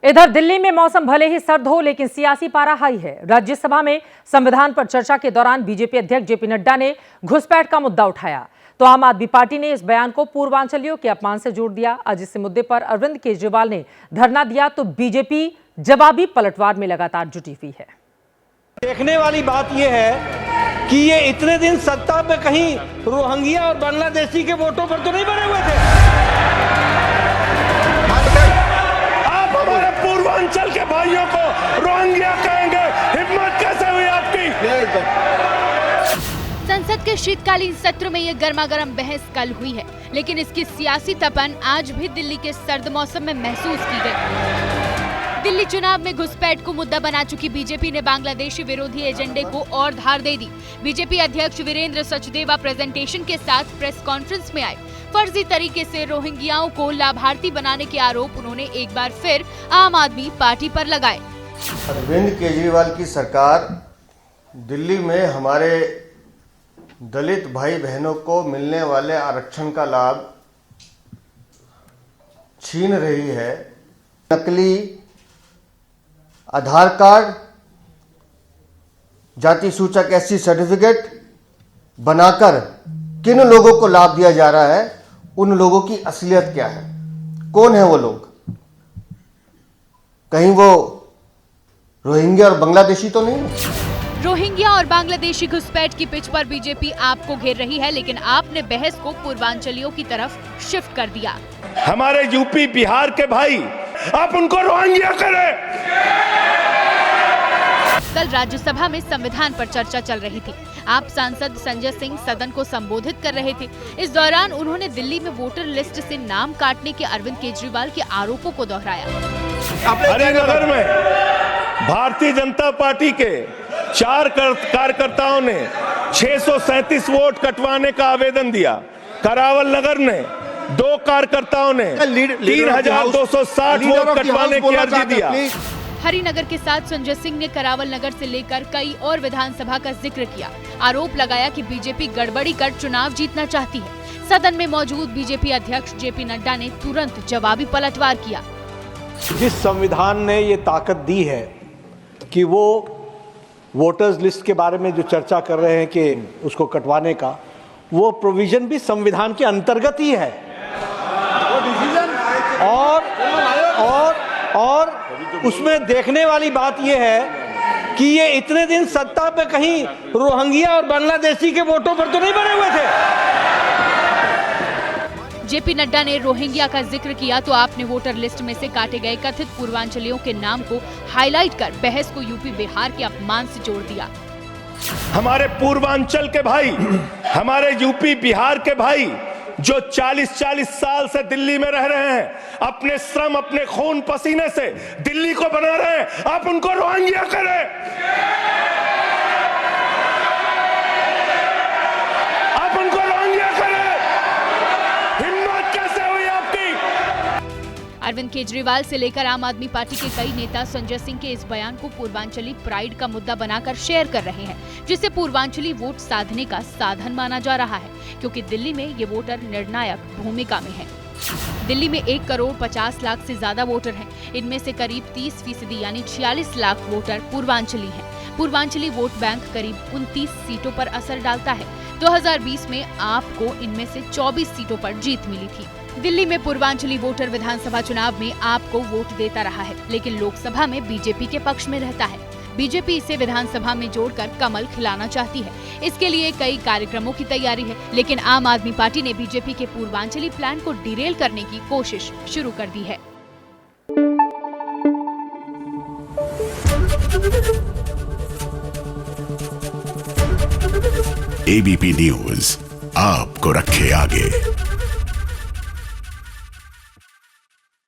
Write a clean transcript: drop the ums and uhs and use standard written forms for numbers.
इधर दिल्ली में मौसम भले ही सर्द हो, लेकिन सियासी पारा हाई है। राज्यसभा में संविधान पर चर्चा के दौरान बीजेपी अध्यक्ष जेपी नड्डा ने घुसपैठ का मुद्दा उठाया, तो आम आदमी पार्टी ने इस बयान को पूर्वांचलियों के अपमान से जोड़ दिया। आज इस मुद्दे पर अरविंद केजरीवाल ने धरना दिया, तो बीजेपी जवाबी पलटवार में लगातार जुटी हुई है। देखने वाली बात यह है कि ये इतने दिन सत्ता पे कहीं रोहिंग्या और बांग्लादेशी के वोटों पर तो नहीं बने हुए थे। आप हमारे पूर्वांचल के भाइयों को रोहिंग्या कहेंगे, हिम्मत कैसे हुई आपकी? संसद के शीतकालीन सत्र में ये गर्मागर्म बहस कल हुई है, लेकिन इसकी सियासी तपन आज भी दिल्ली के सर्द मौसम में महसूस की गई। दिल्ली चुनाव में घुसपैठ को मुद्दा बना चुकी बीजेपी ने बांग्लादेशी विरोधी एजेंडे को और धार दे दी। बीजेपी अध्यक्ष वीरेंद्र सचदेवा प्रेजेंटेशन के साथ प्रेस कॉन्फ्रेंस में आए। फर्जी तरीके से रोहिंग्याओं को लाभार्थी बनाने के आरोप उन्होंने एक बार फिर आम आदमी पार्टी पर लगाए। अरविंद केजरीवाल की सरकार दिल्ली में हमारे दलित भाई बहनों को मिलने वाले आरक्षण का लाभ छीन रही है। नकली आधार कार्ड, जाति सूचक एससी सर्टिफिकेट बनाकर किन लोगों को लाभ दिया जा रहा है, उन लोगों की असलियत क्या है, कौन है वो लोग? कहीं वो रोहिंग्या और बांग्लादेशी तो नहीं है? रोहिंग्या और बांग्लादेशी घुसपैठ की पिच पर बीजेपी आपको घेर रही है, लेकिन आपने बहस को पूर्वांचलियों की तरफ शिफ्ट कर दिया। हमारे यूपी बिहार के भाई, आप उनको रोहिंग्या करें। कल राज्यसभा में संविधान पर चर्चा चल रही थी। आप सांसद संजय सिंह सदन को संबोधित कर रहे थे। इस दौरान उन्होंने दिल्ली में वोटर लिस्ट से नाम काटने के अरविंद केजरीवाल के आरोपों को दोहराया। हरिनगर में भारतीय जनता पार्टी के 4 कार्यकर्ताओं ने 637 वोट कटवाने का आवेदन दिया। करावल नगर ने 2 कार्यकर्ताओं ने 3260 वोट कटवाने की अर्जी दिया। हरिनगर के साथ संजय सिंह ने करावल नगर से लेकर कई और विधानसभा का जिक्र किया। आरोप लगाया कि बीजेपी गड़बड़ी कर चुनाव जीतना चाहती है। सदन में मौजूद बीजेपी अध्यक्ष जेपी नड्डा ने तुरंत जवाबी पलटवार किया। जिस संविधान ने ये ताकत दी है कि वो वोटर्स लिस्ट के बारे में जो चर्चा कर रहे हैं कि उसको कटवाने का, वो प्रोविजन भी संविधान के अंतर्गत ही है। और उसमें देखने वाली बात यह है कि ये इतने दिन सत्ता पे कहीं रोहिंग्या और बांग्लादेशी के वोटों पर तो नहीं बने हुए थे। जेपी नड्डा ने रोहिंग्या का जिक्र किया, तो आपने वोटर लिस्ट में से काटे गए कथित पूर्वांचलियों के नाम को हाईलाइट कर बहस को यूपी बिहार के अपमान से जोड़ दिया। हमारे पूर्वांचल के भाई, हमारे यूपी बिहार के भाई जो 40-40 साल से दिल्ली में रह रहे हैं, अपने श्रम, अपने खून पसीने से दिल्ली को बना रहे हैं, आप उनको रोहिंग्या करें। आप उनको रोहिंग्या करें, हिम्मत कैसे हुई आपकी? अरविंद केजरीवाल से लेकर आम आदमी पार्टी के कई नेता संजय सिंह के इस बयान को पूर्वांचली प्राइड का मुद्दा बनाकर शेयर कर रहे हैं, जिसे पूर्वांचली वोट साधने का साधन माना जा रहा है, क्योंकि दिल्ली में ये वोटर निर्णायक भूमिका में है। दिल्ली में 1 करोड़ 50 लाख से ज्यादा वोटर हैं। इनमें से करीब 30% यानी 46 लाख वोटर पूर्वांचली हैं। पूर्वांचली वोट बैंक करीब 29 सीटों पर असर डालता है। 2020 में आपको इनमें से 24 सीटों पर जीत मिली थी। दिल्ली में पूर्वांचली वोटर विधानसभा चुनाव में आपको वोट देता रहा है, लेकिन लोकसभा में बीजेपी के पक्ष में रहता है। बीजेपी इसे विधानसभा में जोड़कर कमल खिलाना चाहती है। इसके लिए कई कार्यक्रमों की तैयारी है, लेकिन आम आदमी पार्टी ने बीजेपी के पूर्वांचली प्लान को डिरेल करने की कोशिश शुरू कर दी है। एबीपी न्यूज आपको रखे आगे।